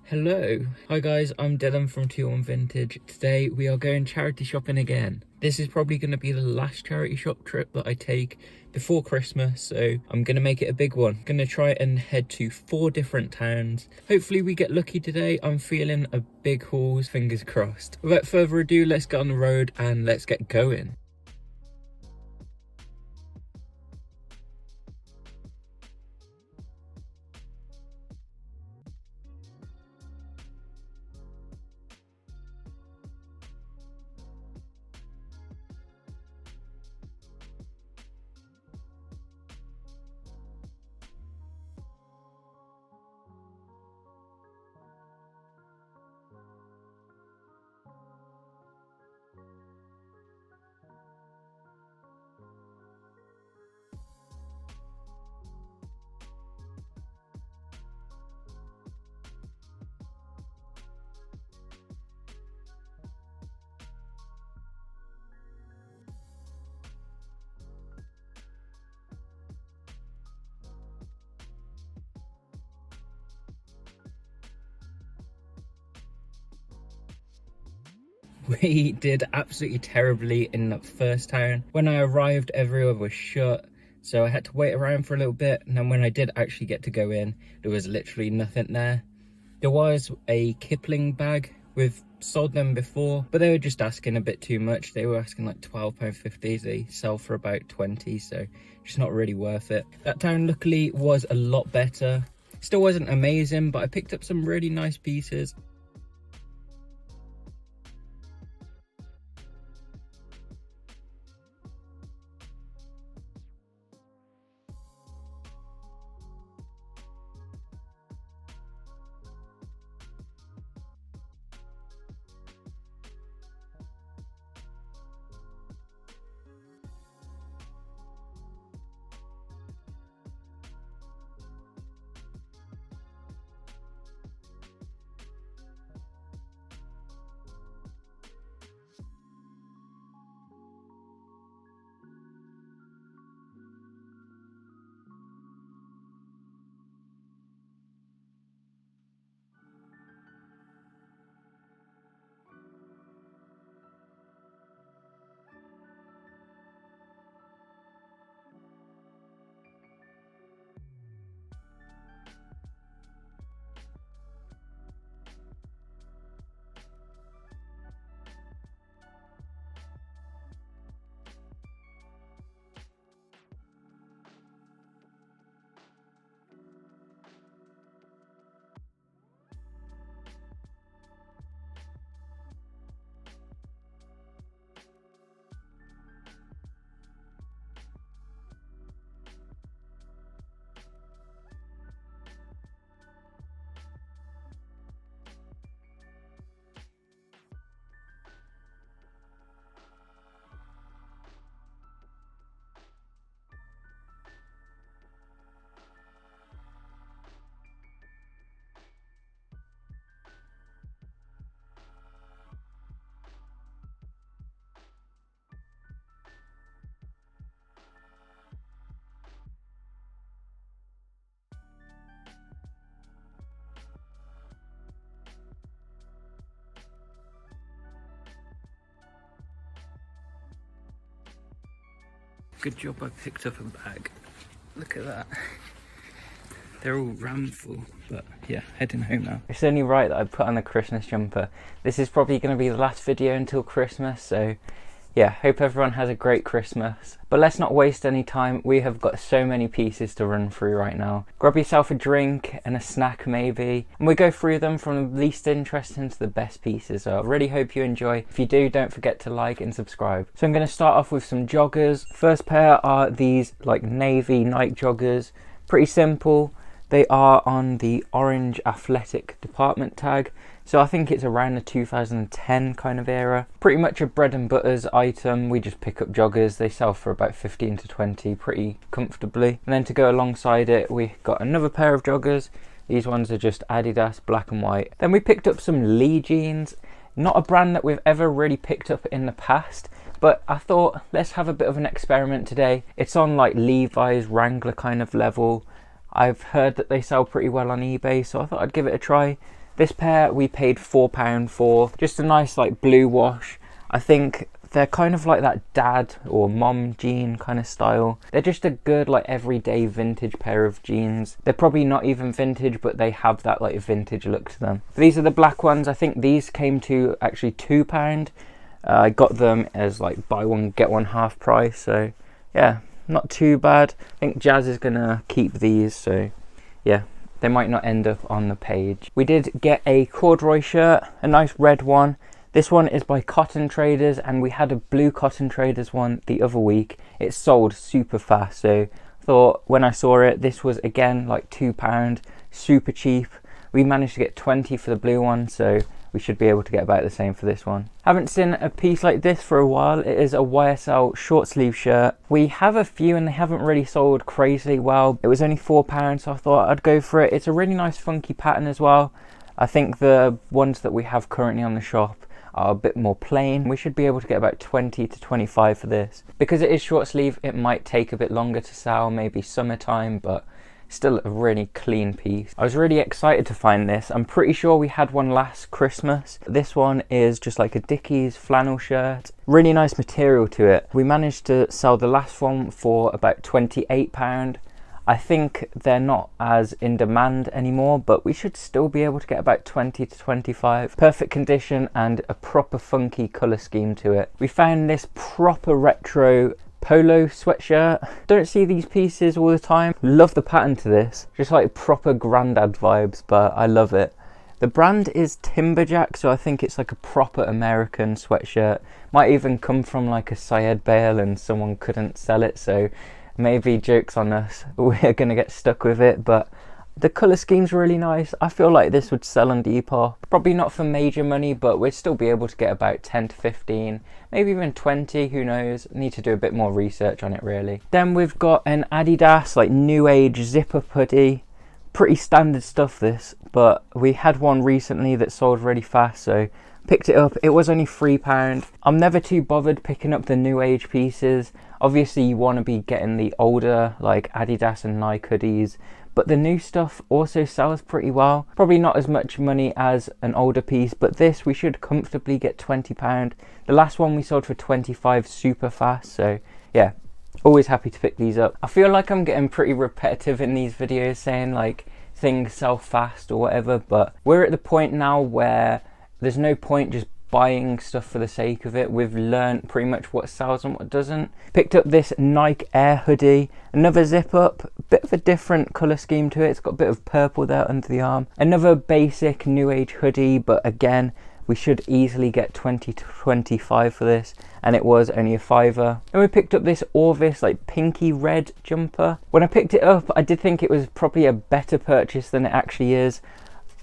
Hello. Hi guys, I'm Dylan from Depop and Vinted. Today we are going charity shopping again. This is probably going to be the last charity shop trip that I take before Christmas, so I'm going to make it a big one. I'm going to try and head to 4 different towns. Hopefully we get lucky today. I'm feeling a big hauls, fingers crossed. Without further ado, let's get on the road and let's get going. We did absolutely terribly in that first town. When I arrived, everywhere was shut, so I had to wait around for a little bit, and then when I did actually get to go in, there was literally nothing there. There was a Kipling bag. We've sold them before, but they were just asking a bit too much. They were asking like £12.50. They sell for about 20, so just not really worth it. That town luckily was a lot better. Still wasn't amazing, but I picked up some really nice pieces. Good job I picked up a bag. Look at that. They're all rammed full, but yeah, heading home now. It's only right that I put on a Christmas jumper. This is probably going to be the last video until Christmas, so yeah, hope everyone has a great Christmas. But let's not waste any time. We have got so many pieces to run through right now. Grab yourself a drink and a snack maybe, and we go through them from the least interesting to the best pieces. So I really hope you enjoy. If you do, don't forget to like and subscribe. So I'm going to start off with some joggers. First pair are these like navy night joggers. Pretty simple. They are on the orange athletic department tag. So I think it's around the 2010 kind of era. Pretty much a bread and butters item. We just pick up joggers. They sell for about 15 to 20 pretty comfortably. And then to go alongside it, we got another pair of joggers. These ones are just Adidas, black and white. Then we picked up some Lee jeans. Not a brand that we've ever really picked up in the past, but I thought let's have a bit of an experiment today. It's on like Levi's, Wrangler kind of level. I've heard that they sell pretty well on eBay, so I thought I'd give it a try. This pair we paid £4 for. Just a nice like blue wash. I think they're kind of like that dad or mom jean kind of style. They're just a good like everyday vintage pair of jeans. They're probably not even vintage, but they have that like vintage look to them. These are the black ones. I think these came to actually £2. I got them as like buy one get one half price, so yeah, not too bad. I think Jazz is gonna keep these, so yeah, they might not end up on the page. We did get a corduroy shirt, a nice red one. This one is by Cotton Traders, and we had a blue Cotton Traders one the other week. It sold super fast, so I thought when I saw it, this was again like £2, super cheap. We managed to get 20 for the blue one, so we should be able to get about the same for this one. Haven't seen a piece like this for a while. It is a YSL short sleeve shirt. We have a few and they haven't really sold crazily well. It was only £4, so I thought I'd go for it. It's a really nice funky pattern as well. I think the ones that we have currently on the shop are a bit more plain. We should be able to get about 20 to 25 for this. Because it is short sleeve, it might take a bit longer to sell, maybe summertime, but still a really clean piece. I was really excited to find this. I'm pretty sure we had one last Christmas. This one is just like a Dickies flannel shirt. Really nice material to it. We managed to sell the last one for about £28. I think they're not as in demand anymore, but we should still be able to get about 20 to 25. Perfect condition and a proper funky colour scheme to it. We found this proper retro polo sweatshirt. Don't see these pieces all the time. Love the pattern to this. Just like proper granddad vibes, but I love it. The brand is Timberjack, so I think it's like a proper American sweatshirt. Might even come from like a Syed bale and someone couldn't sell it, so maybe joke's on us. We're gonna get stuck with it, but the colour scheme's really nice. I feel like this would sell on Depop. Probably not for major money, but we'd still be able to get about 10 to 15, maybe even 20, who knows. Need to do a bit more research on it really. Then we've got an Adidas like new age zip-up hoodie. Pretty standard stuff this, but we had one recently that sold really fast, so picked it up. It was only £3. I'm never too bothered picking up the new age pieces. Obviously you want to be getting the older like Adidas and Nike hoodies, but the new stuff also sells pretty well. Probably not as much money as an older piece, but this we should comfortably get £20. The last one we sold for 25 super fast, so yeah, always happy to pick these up. I feel like I'm getting pretty repetitive in these videos saying like things sell fast or whatever, but we're at the point now where there's no point just buying stuff for the sake of it. We've learned pretty much what sells and what doesn't. Picked up this Nike Air hoodie, another zip up, bit of a different colour scheme to it. It's got a bit of purple there under the arm. Another basic new age hoodie, but again, we should easily get 20 to 25 for this, and it was only a £5. Then we picked up this Orvis like pinky red jumper. When I picked it up, I did think it was probably a better purchase than it actually is.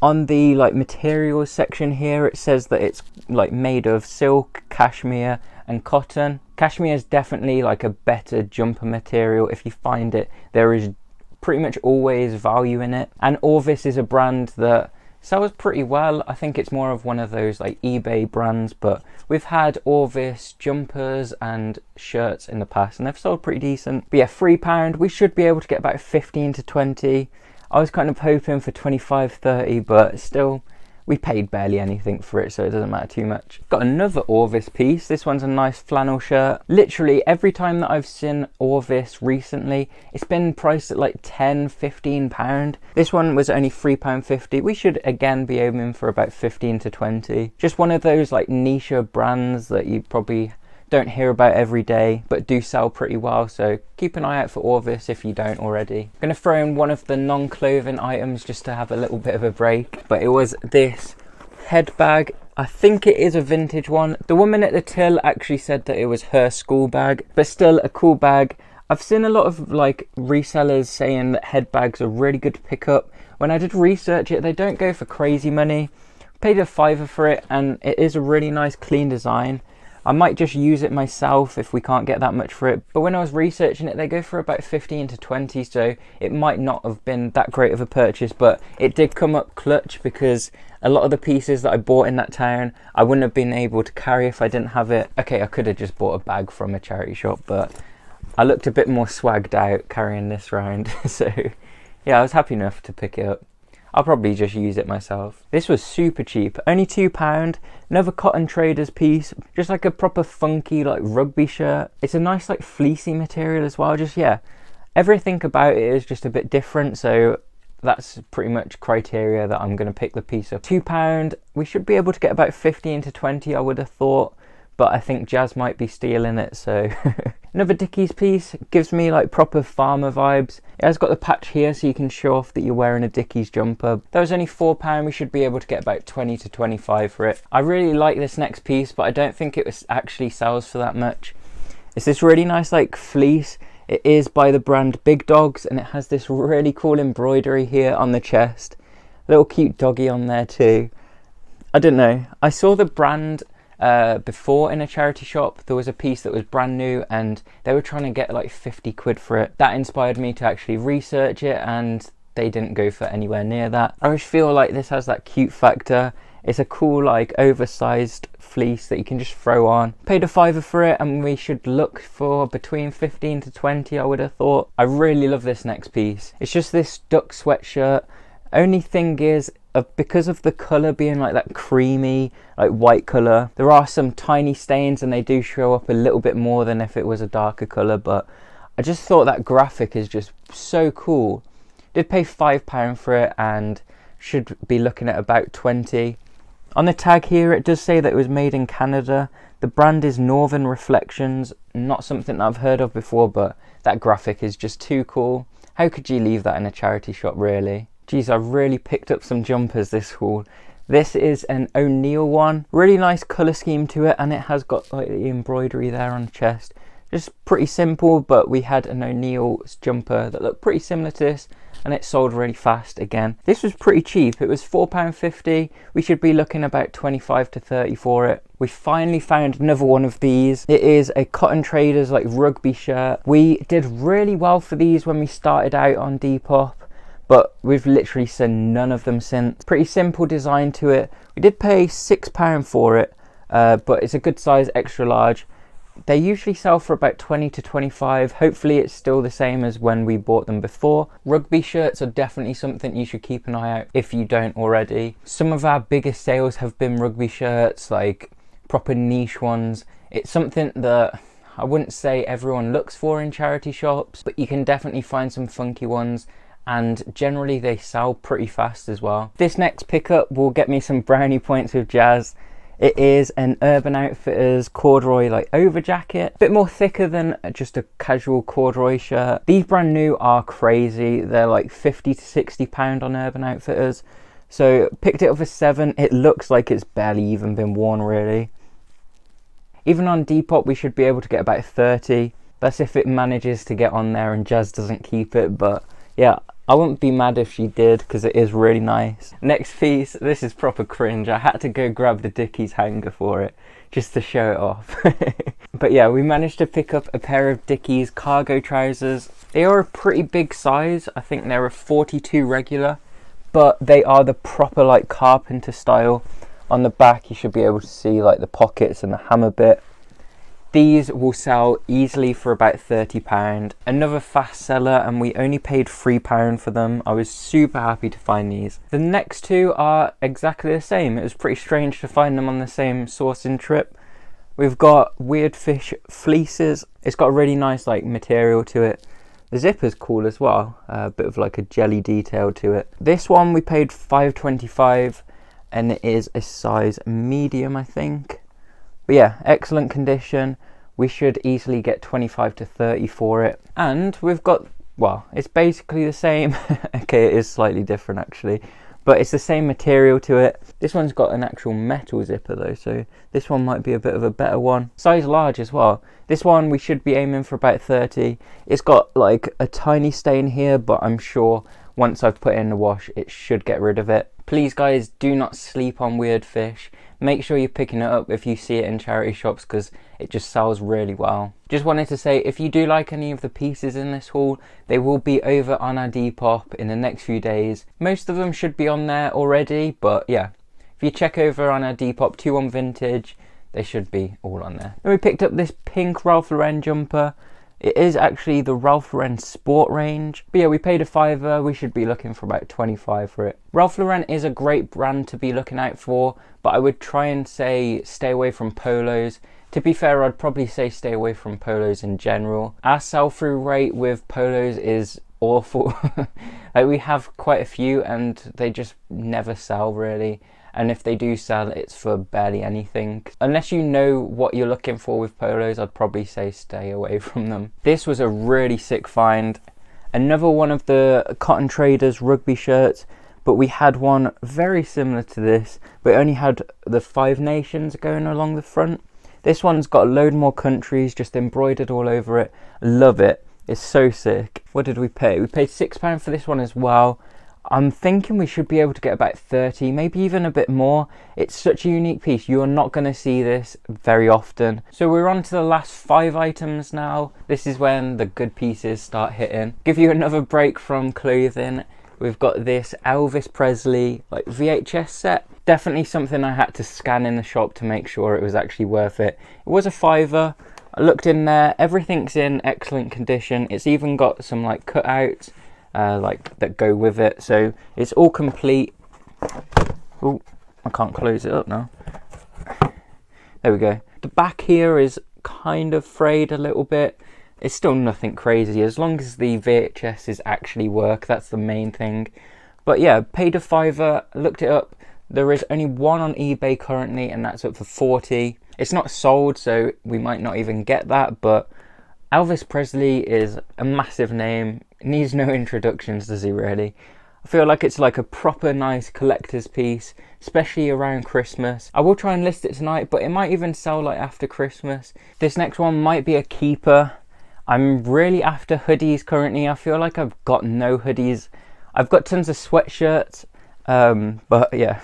On the like materials section here, it says that it's like made of silk, cashmere and cotton. Cashmere is definitely like a better jumper material. If you find it, there is pretty much always value in it. And Orvis is a brand that sells pretty well. I think it's more of one of those like eBay brands, but we've had Orvis jumpers and shirts in the past and they've sold pretty decent. But yeah, £3. We should be able to get about 15 to 20. I was kind of hoping for 25, 30, but still, we paid barely anything for it, so it doesn't matter too much. Got another Orvis piece. This one's a nice flannel shirt. Literally, every time that I've seen Orvis recently, it's been priced at like £10, £15. This one was only £3.50. We should again be aiming for about 15 to 20. Just one of those like niche brands that you probably don't hear about every day, but do sell pretty well, so keep an eye out for Orvis if you don't already. I'm going to throw in one of the non-clothing items just to have a little bit of a break, but it was this head bag. I think it is a vintage one. The woman at the till actually said that it was her school bag, but still a cool bag. I've seen a lot of like resellers saying that head bags are really good to pick up. When I did research it, they don't go for crazy money. Paid a £5 for it, and it is a really nice clean design. I might just use it myself if we can't get that much for it, but when I was researching it, they go for about 15 to 20, so it might not have been that great of a purchase, but it did come up clutch because a lot of the pieces that I bought in that town, I wouldn't have been able to carry if I didn't have it. Okay, I could have just bought a bag from a charity shop, but I looked a bit more swagged out carrying this around, so yeah, I was happy enough to pick it up. I'll probably just use it myself. This was super cheap, only £2. Another cotton traders piece, just like a proper funky like rugby shirt. It's a nice like fleecy material as well. Just, yeah, everything about it is just a bit different, so that's pretty much criteria that I'm going to pick the piece up. £2, we should be able to get about 15 to 20, I would have thought, but I think Jazz might be stealing it, so. Another Dickies piece, gives me like proper farmer vibes. It has got the patch here so you can show off that you're wearing a Dickies jumper. That was only £4, we should be able to get about 20 to 25 for it. I really like this next piece, but I don't think it was actually sells for that much. It's this really nice like fleece. It is by the brand Big Dogs, and it has this really cool embroidery here on the chest. Little cute doggy on there too. I don't know, I saw the brand before in a charity shop. There was a piece that was brand new and they were trying to get like 50 quid for it. That inspired me to actually research it, and they didn't go for anywhere near that. I just feel like this has that cute factor. It's a cool like oversized fleece that you can just throw on. Paid £5 for it, and we should look for between 15 to 20, I would have thought. I really love this next piece. It's just this duck sweatshirt. Only thing is, because of the colour being like that creamy, like white colour, there are some tiny stains and they do show up a little bit more than if it was a darker colour, but I just thought that graphic is just so cool. Did pay £5 for it and should be looking at about 20. On the tag here it does say that it was made in Canada. The brand is Northern Reflections, not something that I've heard of before, but that graphic is just too cool. How could you leave that in a charity shop, really? Geez, I really picked up some jumpers this haul. This is an O'Neill one. Really nice colour scheme to it, and it has got like the embroidery there on the chest. Just pretty simple, but we had an O'Neill jumper that looked pretty similar to this, and it sold really fast again. This was pretty cheap. It was £4.50. We should be looking about 25 to 30 for it. We finally found another one of these. It is a cotton traders like rugby shirt. We did really well for these when we started out on Depop, but we've literally seen none of them since. Pretty simple design to it. We did pay £6 for it, but it's a good size, extra large. They usually sell for about 20 to 25. Hopefully it's still the same as when we bought them before. Rugby shirts are definitely something you should keep an eye out if you don't already. Some of our biggest sales have been rugby shirts, like proper niche ones. It's something that I wouldn't say everyone looks for in charity shops, but you can definitely find some funky ones, and generally they sell pretty fast as well. This next pickup will get me some brownie points with Jazz. It is an Urban Outfitters corduroy like over jacket, a bit more thicker than just a casual corduroy shirt. These brand new are crazy. They're like 50 to 60 pound on Urban Outfitters, so picked it up for £7. It looks like it's barely even been worn really. Even on Depop we should be able to get about 30. That's if it manages to get on there and Jazz doesn't keep it, but yeah, I wouldn't be mad if she did because it is really nice. Next piece, this is proper cringe. I had to go grab the Dickies hanger for it just to show it off. But yeah, we managed to pick up a pair of Dickies cargo trousers. They are a pretty big size. I think they're a 42 regular, but they are the proper like carpenter style. On the back you should be able to see like the pockets and the hammer bit. These will sell easily for about £30. Another fast seller, and we only paid £3 for them. I was super happy to find these. The next two are exactly the same. It was pretty strange to find them on the same sourcing trip. We've got Weird Fish fleeces. It's got a really nice like material to it. The zipper's cool as well. A bit of like a jelly detail to it. This one we paid £5.25, and it is a size medium, I think. But yeah, excellent condition. We should easily get 25 to 30 for it. And we've got, well, it's basically the same. Okay, it is slightly different actually, but it's the same material to it. This one's got an actual metal zipper though, so this one might be a bit of a better one. Size large as well. This one we should be aiming for about 30. It's got like a tiny stain here, but I'm sure once I've put it in the wash, it should get rid of it. Please guys, do not sleep on Weird Fish. Make sure you're picking it up if you see it in charity shops because it just sells really well. Just wanted to say, if you do like any of the pieces in this haul, they will be over on our Depop in the next few days. Most of them should be on there already, but yeah, if you check over on our Depop 21 Vintage, they should be all on there. Then we picked up this pink Ralph Lauren jumper. It is actually the Ralph Lauren Sport range. But yeah, we paid a fiver. We should be looking for about 25 for it. Ralph Lauren is a great brand to be looking out for, but I would try and say stay away from polos. To be fair, I'd probably say stay away from polos in general. Our sell-through rate with polos is awful. Like, we have quite a few and they just never sell really. And if they do sell, it's for barely anything. Unless you know what you're looking for with polos, I'd probably say stay away from them. This was a really sick find. Another one of the Cotton Traders rugby shirts, but we had one very similar to this, but it only had the 5 nations going along the front. This one's got a load more countries just embroidered all over it. Love it. It's so sick. What did we pay? We paid £6 for this one as well. I'm thinking we should be able to get about 30, maybe even a bit more. It's such a unique piece. You're not going to see this very often. So we're on to the last 5 items now. This is when the good pieces start hitting. Give you another break from clothing. We've got this Elvis Presley like VHS set. Definitely something I had to scan in the shop to make sure it was actually worth it. It was a fiver. I looked in there. Everything's in excellent condition. It's even got some like cutouts. Like that go with it, so it's all complete. Oh, I can't close it up now. There we go. The back here is kind of frayed a little bit. It's still nothing crazy as long as the VHS actually work. That's the main thing. But yeah, paid a fiver. Looked it up. There is only one on eBay currently, and that's up for 40. It's not sold, so we might not even get that. But Elvis Presley is a massive name. Needs no introductions, does he really? I feel like it's like a proper nice collector's piece, especially around Christmas. I will try and list it tonight, but it might even sell like after Christmas. This next one might be a keeper. I'm really after hoodies currently. I feel like I've got no hoodies. I've got tons of sweatshirts, but yeah,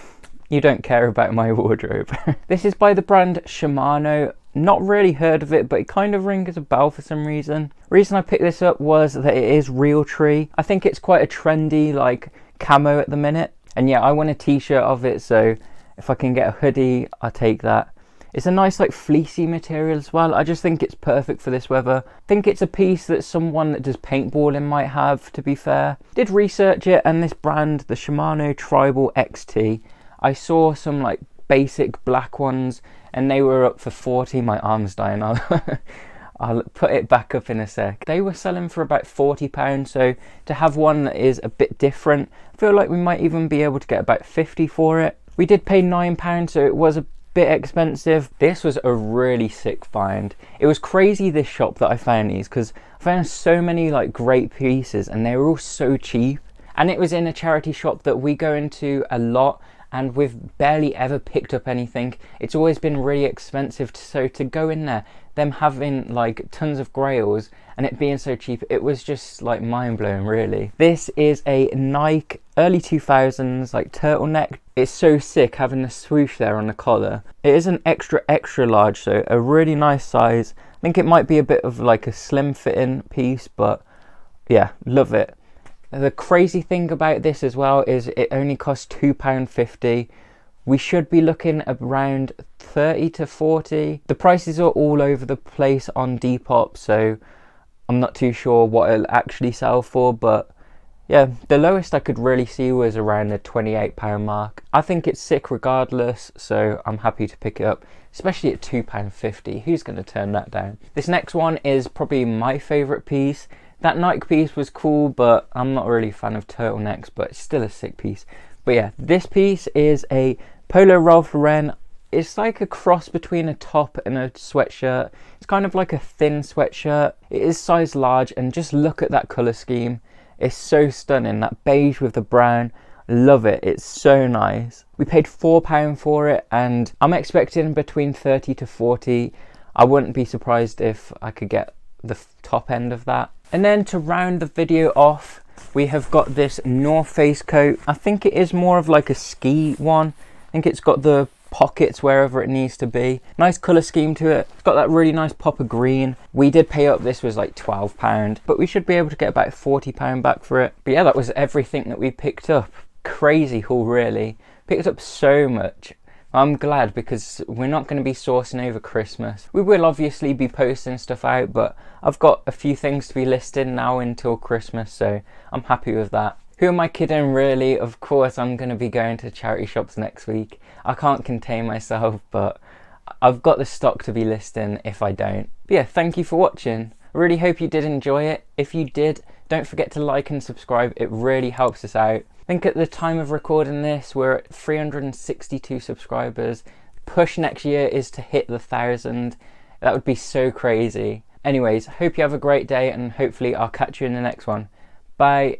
you don't care about my wardrobe. This is by the brand Shimano. Not really heard of it, but it kind of rings a bell for some reason. Reason I picked this up was that it is Realtree. I think it's quite a trendy like camo at the minute. And yeah, I want a t-shirt of it, so if I can get a hoodie, I'll take that. It's a nice like fleecy material as well. I just think it's perfect for this weather. I think it's a piece that someone that does paintballing might have, to be fair. Did research it, and this brand, the Shimano Tribal XT, I saw some like basic black ones and they were up for 40. My arm's dying. I'll put it back up in a sec. They were selling for about £40, so to have one that is a bit different, I feel like we might even be able to get about 50 for it. We did pay £9, so it was a bit expensive. This was a really sick find. It was crazy, this shop that I found these, because I found so many like great pieces and they were all so cheap. And it was in a charity shop that we go into a lot, and we've barely ever picked up anything. It's always been really expensive, so to go in there, them having like tons of grails and it being so cheap, it was just like mind-blowing really. This is a Nike early 2000s like turtleneck. It's so sick having the swoosh there on the collar. It is an extra large, so a really nice size. I think it might be a bit of like a slim fitting piece, but yeah, love it. The crazy thing about this as well is it only costs £2.50. We should be looking around 30 to 40. The prices are all over the place on Depop, so I'm not too sure what it'll actually sell for, but yeah, the lowest I could really see was around the £28 mark. I think it's sick regardless, so I'm happy to pick it up, especially at £2.50. Who's going to turn that down? This next one is probably my favourite piece. That Nike piece was cool, but I'm not really a fan of turtlenecks, but it's still a sick piece. But yeah, this piece is a Polo Ralph Lauren. It's like a cross between a top and a sweatshirt. It's kind of like a thin sweatshirt. It is size large, and just look at that colour scheme. It's so stunning, that beige with the brown. Love it, it's so nice. We paid £4 for it, and I'm expecting between 30 to 40. I wouldn't be surprised if I could get the top end of that. And then to round the video off, we have got this North Face coat. I think it is more of like a ski one. I think it's got the pockets wherever it needs to be. Nice colour scheme to it. It's got that really nice pop of green. We did pay up, this was like £12, but we should be able to get about £40 back for it. But yeah, that was everything that we picked up. Crazy haul really. Picked up so much I'm glad, because we're not going to be sourcing over Christmas. We will obviously be posting stuff out, but I've got a few things to be listed now until Christmas, so I'm happy with that. Who am I kidding, really? Of course I'm going to be going to charity shops next week. I can't contain myself, but I've got the stock to be listing if I don't. But yeah, thank you for watching. I really hope you did enjoy it. If you did, don't forget to like and subscribe. It really helps us out. I think at the time of recording this, we're at 362 subscribers. Push next year is to hit the 1,000. That would be so crazy. Anyways, hope you have a great day, and hopefully I'll catch you in the next one. Bye.